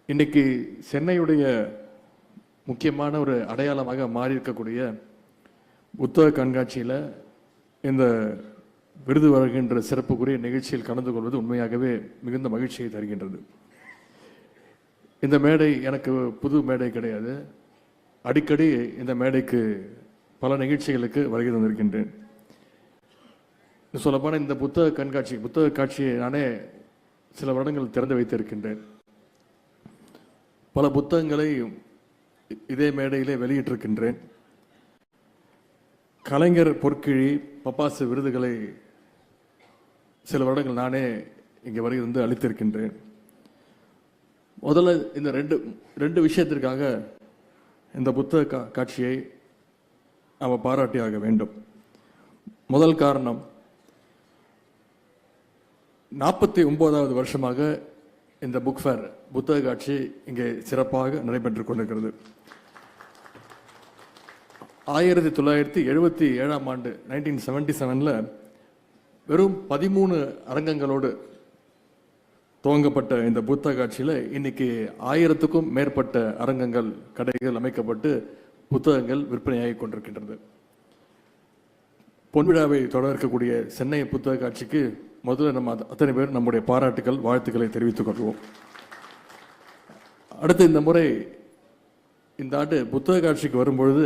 இன்னைக்கு சென்னையுடைய முக்கியமான ஒரு அடையாளமாக மாறி இருக்கக்கூடிய புத்தக கண்காட்சியில் இந்த விருது வழங்குகின்ற சிறப்புக்குரிய நிகழ்ச்சியில் கலந்து கொள்வது உண்மையாகவே மிகுந்த மகிழ்ச்சியை தருகின்றது. இந்த மேடை எனக்கு புது மேடை கிடையாது. அடிக்கடி இந்த மேடைக்கு பல நிகழ்ச்சிகளுக்கு வருகை தந்திருக்கின்றேன். சொல்லப்போனால் இந்த புத்தக காட்சியை நானே சில வருடங்கள் திறந்து வைத்திருக்கின்றேன். பல புத்தகங்களை இதே மேடையிலே வெளியிட்டிருக்கின்றேன். கலைஞர் பொற்கிழி, பப்பாசு விருதுகளை சில வருடங்கள் நானே இங்கே வருகை வந்து அளித்திருக்கின்றேன். முதல்ல இந்த ரெண்டு விஷயத்திற்காக இந்த புத்தக காட்சியை நாம் பாராட்டியாக வேண்டும். முதல் காரணம், 49வது வருஷமாக இந்த புக் ஃபேர் புத்தக காட்சி இங்கே சிறப்பாக நடைபெற்றுக் கொண்டிருக்கிறது. 1977ஆம் ஆண்டு 1977 வெறும் 13 அரங்கங்களோடு துவங்கப்பட்ட இந்த புத்தக காட்சியில் இன்னைக்கு 1000க்கும் மேற்பட்ட அரங்கங்கள், கடைகள் அமைக்கப்பட்டு புத்தகங்கள் விற்பனையாகி கொண்டிருக்கின்றது. பொன்விழாவை தொடர இருக்கக்கூடிய சென்னை புத்தக காட்சிக்கு முதல்ல நம்ம அத்தனை பேர் நம்முடைய பாராட்டுகள், வாழ்த்துக்களை தெரிவித்துக் கொள்வோம். அடுத்து இந்த முறை இந்த ஆண்டு புத்தக காட்சிக்கு வரும்பொழுது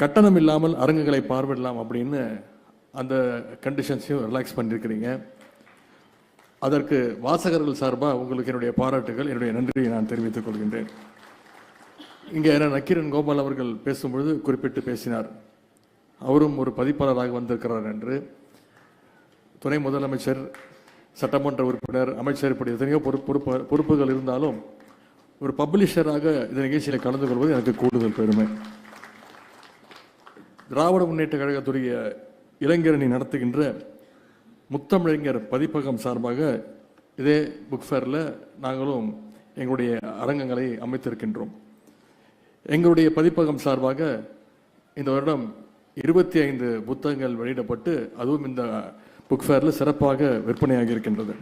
கட்டணம் இல்லாமல் அரங்குகளை பார்வையிடலாம் அப்படின்னு அந்த கண்டிஷன்ஸையும் ரிலாக்ஸ் பண்ணியிருக்கிறீங்க. அதற்கு வாசகர்கள் சார்பாக உங்களுக்கு என்னுடைய பாராட்டுகள், என்னுடைய நன்றியை நான் தெரிவித்துக் கொள்கின்றேன். இங்கே நக்கீரன் கோபால் அவர்கள் பேசும்பொழுது குறிப்பிட்டு பேசினார். அவரும் ஒரு பதிப்பாளராக வந்திருக்கிறார் என்று. துணை முதலமைச்சர், சட்டமன்ற உறுப்பினர், அமைச்சர், இப்படி எத்தனையோ பொறுப்புகள் இருந்தாலும் ஒரு பப்ளிஷராக இந்த நிகழ்ச்சியில் கலந்து கொள்வது எனக்கு கூடுதல் பெருமை. திராவிட முன்னேற்ற கழகத்துடைய இளைஞரணி நடத்துகின்ற முத்தமிழறிஞர் பதிப்பகம் சார்பாக இதே புக் ஃபேரில் நாங்களும் எங்களுடைய அரங்கங்களை அமைத்திருக்கின்றோம். எங்களுடைய பதிப்பகம் சார்பாக இந்த வருடம் 25 புத்தகங்கள் வெளியிடப்பட்டு அதுவும் இந்த புக் ஃபேரில் சிறப்பாக விற்பனையாகி இருக்கின்றது.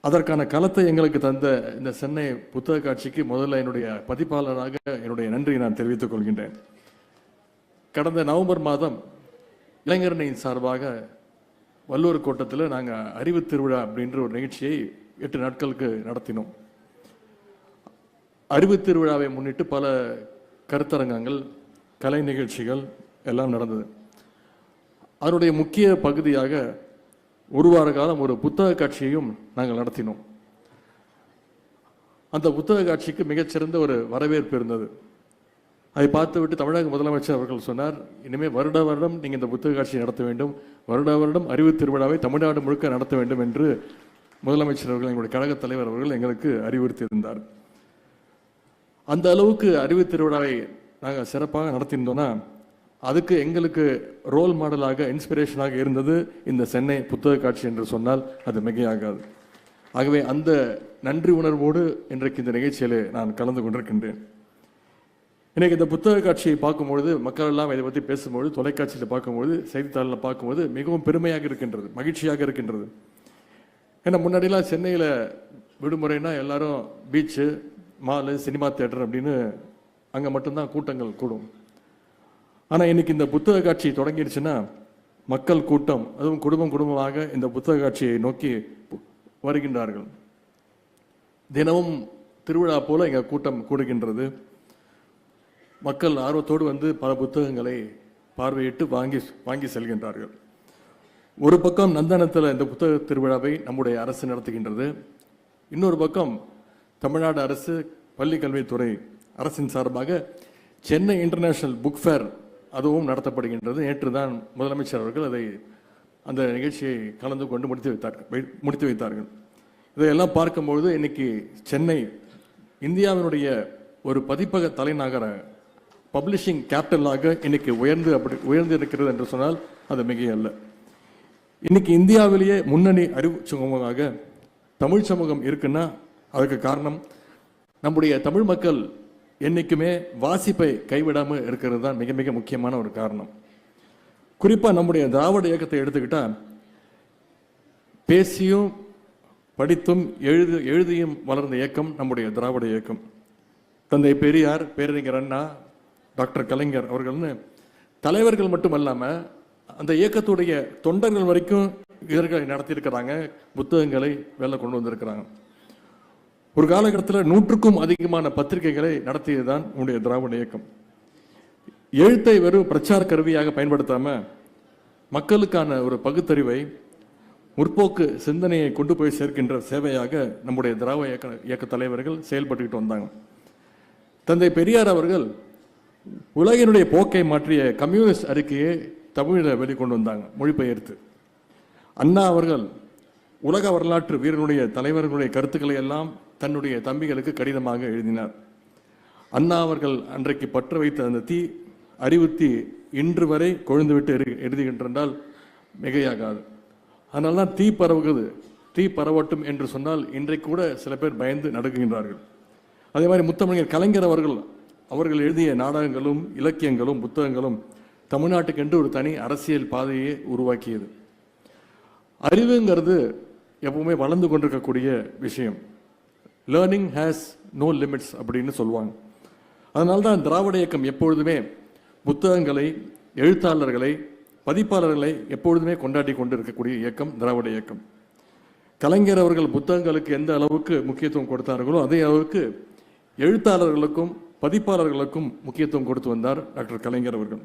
அதற்கான களத்தை எங்களுக்கு தந்த இந்த சென்னை புத்தக காட்சிக்கு முதல்ல என்னுடைய பதிப்பாளராக என்னுடைய நன்றியை நான் தெரிவித்துக் கொள்கின்றேன். கடந்த நவம்பர் மாதம் இளைஞரணியின் சார்பாக வள்ளுவர் கோட்டத்தில் நாங்கள் அறிவு திருவிழா அப்படின்ற ஒரு நிகழ்ச்சியை 8 நாட்களுக்கு நடத்தினோம். அறிவு திருவிழாவை முன்னிட்டு பல கருத்தரங்கங்கள், கலை நிகழ்ச்சிகள் எல்லாம் நடந்தது. அதனுடைய முக்கிய பகுதியாக ஒரு வார காலம் ஒரு புத்தக காட்சியையும் நாங்கள் நடத்தினோம். அந்த புத்தக காட்சிக்கு மிகச்சிறந்த ஒரு வரவேற்பு இருந்தது. அதை பார்த்துவிட்டு தமிழக முதலமைச்சர் அவர்கள் சொன்னார், இனிமேல் வருட வருடம் நீங்கள் இந்த புத்தக காட்சியை நடத்த வேண்டும், வருட வருடம் அறிவு திருவிழாவை தமிழ்நாடு முழுக்க நடத்த வேண்டும் என்று முதலமைச்சர் அவர்கள், எங்களுடைய கழக தலைவர் அவர்கள் எங்களுக்கு அறிவுறுத்தி இருந்தார். அந்த அளவுக்கு அறிவு திருவிழாவை நாங்கள் சிறப்பாக நடத்தியிருந்தோம்னா அதுக்கு எங்களுக்கு ரோல் மாடலாக, இன்ஸ்பிரேஷனாக இருந்தது இந்த சென்னை புத்தக காட்சி என்று சொன்னால் அது மிகையாகாது. ஆகவே அந்த நன்றி உணர்வோடு இன்றைக்கு இந்த நிகழ்ச்சியில் நான் கலந்து கொண்டிருக்கின்றேன். இன்றைக்கு இந்த புத்தக காட்சியை பார்க்கும்பொழுது, மக்கள் எல்லாம் இதை பற்றி பேசும்பொழுது, தொலைக்காட்சியில் பார்க்கும்பொழுது, செய்தித்தாளில் பார்க்கும்போது மிகவும் பெருமையாக இருக்கின்றது, மகிழ்ச்சியாக இருக்கின்றது. ஏன்னா முன்னாடிலாம் சென்னையில் விடுமுறைனா எல்லாரும் பீச்சு, மாலு, சினிமா தியேட்டர் அப்படின்னு அங்கே மட்டும்தான் கூட்டங்கள் கூடும். ஆனால் இன்னைக்கு இந்த புத்தக காட்சி தொடங்கிடுச்சுன்னா மக்கள் கூட்டம், அதுவும் குடும்பமாக இந்த புத்தக காட்சியை நோக்கி வருகின்றார்கள். தினமும் திருவிழா போல இங்கே கூட்டம் கூடுகின்றது. மக்கள் ஆர்வத்தோடு வந்து பல புத்தகங்களை பார்வையிட்டு வாங்கி செல்கின்றார்கள். ஒரு பக்கம் நந்தனத்தில் இந்த புத்தக திருவிழாவை நம்முடைய அரசு நடத்துகின்றது. இன்னொரு பக்கம் தமிழ்நாடு அரசு பள்ளிக்கல்வித்துறை அரசின் சார்பாக சென்னை இன்டர்நேஷனல் புக் ஃபேர் அதுவும் நடத்தப்படுகின்றது. நேற்று தான் முதலமைச்சர் அவர்கள் அந்த நிகழ்ச்சியை கலந்து கொண்டு முடித்து வைத்தார்கள். இதையெல்லாம் பார்க்கும்பொழுது இன்னைக்கு சென்னை இந்தியாவினுடைய ஒரு பதிப்பக தலைநகர, பப்ளிஷிங் கேபிட்டலாக இன்னைக்கு உயர்ந்து இருக்கிறது என்று சொன்னால் அது மிகையல்ல. இன்னைக்கு இந்தியாவிலேயே முன்னணி அறிவு சமூகமாக தமிழ் சமூகம் இருக்குன்னா அதுக்கு காரணம் நம்முடைய தமிழ் மக்கள் என்னைக்குமே வாசிப்பை கைவிடாமல் இருக்கிறது தான் மிக மிக முக்கியமான ஒரு காரணம். குறிப்பாக நம்முடைய திராவிட இயக்கத்தை எடுத்துக்கிட்டா பேசியும் படித்தும் எழுதியும் வளர்ந்த இயக்கம் நம்முடைய திராவிட இயக்கம். தந்தை பெரியார், பேரறிஞர் அண்ணா, டாக்டர் கலைஞர் அவர்கள்னு தலைவர்கள் மட்டும் அல்லாமல் அந்த இயக்கத்துடைய தொண்டர்கள் வரைக்கும் இதழ்களை நடத்தியிருக்கிறாங்க, புத்தகங்களை வெளில கொண்டு வந்திருக்கிறாங்க. ஒரு காலகட்டத்தில் 100க்கும் அதிகமான பத்திரிகைகளை நடத்தியதுதான் நம்முடைய திராவிட இயக்கம். எழுத்தை வெறும் பிரச்சார கருவியாக பயன்படுத்தாம மக்களுக்கான ஒரு பகுத்தறிவை, முற்போக்கு சிந்தனையை கொண்டு போய் சேர்க்கின்ற சேவையாக நம்முடைய திராவிட இயக்க தலைவர்கள் செயல்பட்டுக்கிட்டு வந்தாங்க. தந்தை பெரியார் அவர்கள் உலகினுடைய போக்கை மாற்றிய கம்யூனிஸ்ட் அறிக்கையை தமிழில் வெளிக்கொண்டு வந்தாங்க, மொழிபெயர்த்து. அண்ணா அவர்கள் உலக வரலாற்று வீரனுடைய தலைவர்களுடைய கருத்துக்களை எல்லாம் தன்னுடைய தம்பிகளுக்கு கடிதமாக எழுதினார். அண்ணா அவர்கள் அன்றைக்கு பற்ற வைத்த அந்த தீ, அறிவுத்தி இன்று வரை கொழுந்துவிட்டு எழுதுகின்றால் மிகையாகாது. அதனால தான் தீ பரவுகிறது, தீ பரவட்டும் என்று சொன்னால் இன்றைக்கு கூட சில பேர் பயந்து நடுங்குகின்றார்கள். அதே மாதிரி முத்தமிழர் கலைஞர் அவர்கள் எழுதிய நாடகங்களும் இலக்கியங்களும் புத்தகங்களும் தமிழ்நாட்டுக்கென்று ஒரு தனி அரசியல் பாதையை உருவாக்கியது. அறிவுங்கிறது எப்பவுமே வளர்ந்து கொண்டிருக்கக்கூடிய விஷயம். லேர்னிங் ஹேஸ் நோ லிமிட்ஸ் அப்படின்னு சொல்லுவாங்க. அதனால தான் திராவிட இயக்கம் எப்பொழுதுமே புத்தகங்களை, எழுத்தாளர்களை, பதிப்பாளர்களை எப்பொழுதுமே கொண்டாடி கொண்டு இருக்கக்கூடிய இயக்கம் திராவிட இயக்கம். கலைஞர் அவர்கள் புத்தகங்களுக்கு எந்த அளவுக்கு முக்கியத்துவம் கொடுத்தார்களோ அதே அளவுக்கு எழுத்தாளர்களுக்கும் பதிப்பாளர்களுக்கும் முக்கியத்துவம் கொடுத்து வந்தார் டாக்டர் கலைஞர் அவர்கள்.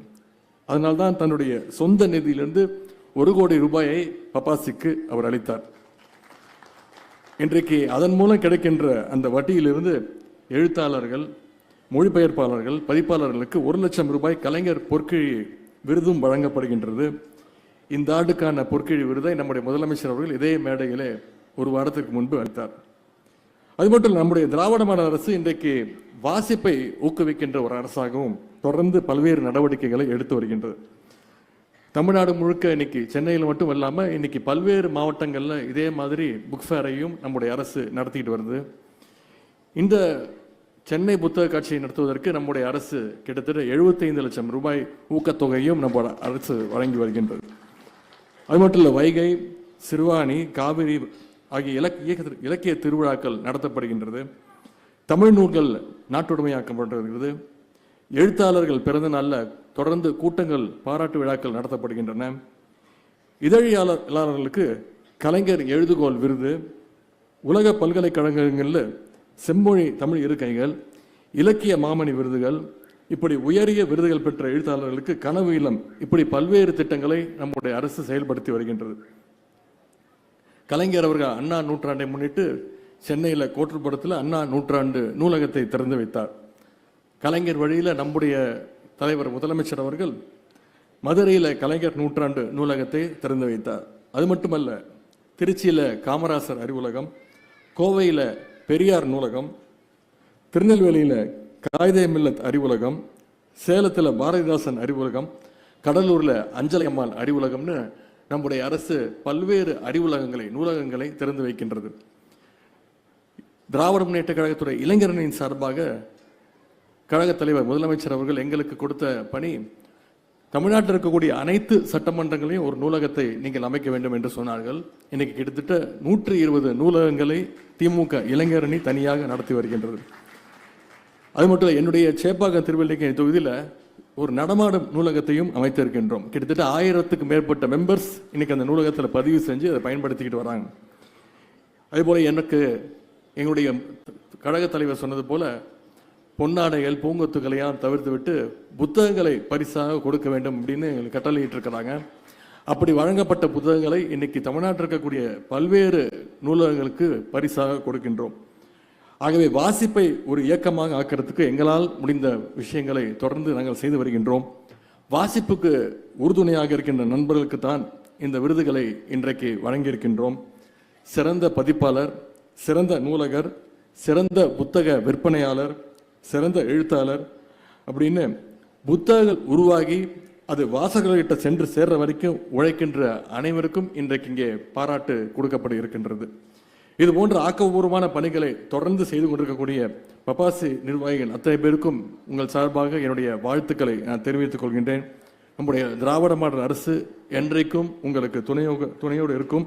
அதனால்தான் தன்னுடைய சொந்த நிதியிலிருந்து 1 கோடி ரூபாயை பப்பாசிக்கு அவர் அளித்தார். இன்றைக்கு அதன் மூலம் கிடைக்கின்ற அந்த வட்டியிலிருந்து எழுத்தாளர்கள், மொழிபெயர்ப்பாளர்கள், பதிப்பாளர்களுக்கு 1 லட்சம் ரூபாய் கலைஞர் பொற்கிழி விருதும் வழங்கப்படுகின்றது. இந்த ஆண்டுக்கான பொற்கிழி விருதை நம்முடைய முதலமைச்சர் அவர்கள் இதே மேடையிலே 1 வாரத்திற்கு முன்பு அளித்தார். அது மட்டும் இல்லை, நம்முடைய திராவிட மாடல் அரசு இன்றைக்கு வாசிப்பை ஊக்குவிக்கின்ற ஒரு அரசாகவும் தொடர்ந்து பல்வேறு நடவடிக்கைகளை எடுத்து வருகின்றது. தமிழ்நாடு முழுக்க இன்னைக்கு சென்னையில் மட்டும் இல்லாமல் இன்னைக்கு பல்வேறு மாவட்டங்களில் இதே மாதிரி புக் ஃபேரையும் நம்முடைய அரசு நடத்திட்டு வருது. இந்த சென்னை புத்தக காட்சியை நடத்துவதற்கு நம்முடைய அரசு கிட்டத்தட்ட 75 லட்சம் ரூபாய் ஊக்கத்தொகையும் நம்ம அரசு வழங்கி வருகின்றது. அது மட்டும் இல்லை, வைகை, சிறுவாணி, காவிரி ஆகிய இலக்கிய திருவிழாக்கள் நடத்தப்படுகின்றது. தமிழ் நூல்கள் நாட்டுடைமையாக்கப்படுகிறது. எழுத்தாளர்கள் பிறந்த நாளில் தொடர்ந்து கூட்டங்கள், பாராட்டு விழாக்கள் நடத்தப்படுகின்றன. இதழியாளர்களுக்கு கலைஞர் எழுதுகோள் விருது, உலக பல்கலைக்கழகங்களில் செம்மொழி தமிழ் இருக்கைகள், இலக்கிய மாமணி விருதுகள், இப்படி உயரிய விருதுகள் பெற்ற எழுத்தாளர்களுக்கு கனவு இல்லம், இப்படி பல்வேறு திட்டங்களை நம்முடைய அரசு செயல்படுத்தி வருகின்றது. கலைஞர் அவர்கள் அண்ணா நூற்றாண்டை முன்னிட்டு சென்னையில் கோட்டுப்புறத்தில் அண்ணா நூற்றாண்டு நூலகத்தை திறந்து வைத்தார். கலைஞர் வழியில் நம்முடைய தலைவர் முதலமைச்சர் அவர்கள் மதுரையில் கலைஞர் நூற்றாண்டு நூலகத்தை திறந்து வைத்தார். அது மட்டுமல்ல, திருச்சியில் காமராசர் அறிவுலகம், கோவையில் பெரியார் நூலகம், திருநெல்வேலியில் காயிதே மில்லத் அறிவுலகம், சேலத்தில் பாரதிதாசன் அறிவுலகம், கடலூரில் அஞ்சலி அம்மாள் அறிவுலகம்னு நம்முடைய அரசு பல்வேறு அறிவுலகங்களை, நூலகங்களை திறந்து வைக்கின்றது. திராவிட முன்னேற்ற கழகத்துறை இளைஞரணியின் சார்பாக கழகத் தலைவர் முதலமைச்சர் அவர்கள் எங்களுக்கு கொடுத்த பணி, தமிழ்நாட்டில் இருக்கக்கூடிய அனைத்து சட்டமன்றங்களையும் ஒரு நூலகத்தை நீங்கள் அமைக்க வேண்டும் என்று சொன்னார்கள். இன்னைக்கு கிட்டத்தட்ட 120 நூலகங்களை திமுக இளைஞரணி தனியாக நடத்தி வருகின்றது. அது மட்டும் இல்லை, என்னுடைய சேப்பாக்கம் திருவல்லிக்கேணி தொகுதியில் ஒரு நடமாடும் நூலகத்தையும் அமைத்திருக்கின்றோம். கிட்டத்தட்ட 1000க்கும் மேற்பட்ட மெம்பர்ஸ் இன்னைக்கு அந்த நூலகத்தில் பதிவு செஞ்சு அதை பயன்படுத்திக்கிட்டு வராங்க. அதேபோல எனக்கு எங்களுடைய கழகத் தலைவர் சொன்னது போல பொன்னாடைகள், பூங்கொத்துக்களையும் தவிர்த்து விட்டு புத்தகங்களை பரிசாக கொடுக்க வேண்டும் அப்படின்னு எங்களுக்கு கட்டளையிட்டு இருக்கிறாங்க. அப்படி வழங்கப்பட்ட புத்தகங்களை இன்னைக்கு தமிழ்நாட்டில் இருக்கக்கூடிய பல்வேறு நூலகங்களுக்கு பரிசாக கொடுக்கின்றோம். ஆகவே வாசிப்பை ஒரு இயக்கமாக ஆக்கிறதுக்கு எங்களால் முடிந்த விஷயங்களை தொடர்ந்து நாங்கள் செய்து வருகின்றோம். வாசிப்புக்கு உறுதுணையாக இருக்கின்ற நண்பர்களுக்கு தான் இந்த விருதுகளை இன்றைக்கு வழங்கியிருக்கின்றோம். சிறந்த பதிப்பாளர், சிறந்த நூலகர், சிறந்த புத்தக விற்பனையாளர், சிறந்த எழுத்தாளர் அப்படின்னு புத்தகங்கள் உருவாகி அது வாசகர்கிட்ட சென்று சேர்ற வரைக்கும் உழைக்கின்ற அனைவருக்கும் இன்றைக்கு இங்கே பாராட்டு கொடுக்கப்பட இருக்கின்றது. இது போன்ற ஆக்கப்பூர்வமான பணிகளை தொடர்ந்து செய்து கொண்டிருக்கக்கூடிய பப்பாசி நிர்வாகிகள் அத்தனை பேருக்கும் உங்கள் சார்பாக என்னுடைய வாழ்த்துக்களை நான் தெரிவித்துக் கொள்கின்றேன். நம்முடைய திராவிட மாடல் அரசு என்றைக்கும் உங்களுக்கு துணையோடு இருக்கும்.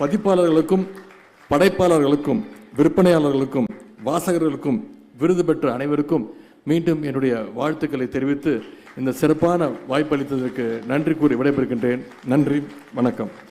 பதிப்பாளர்களுக்கும் படைப்பாளர்களுக்கும் விற்பனையாளர்களுக்கும் வாசகர்களுக்கும் விருது பெற்ற அனைவருக்கும் மீண்டும் என்னுடைய வாழ்த்துக்களை தெரிவித்து இந்த சிறப்பான வாய்ப்பளித்ததற்கு நன்றி கூறி விடைபெறுகின்றேன். நன்றி, வணக்கம்.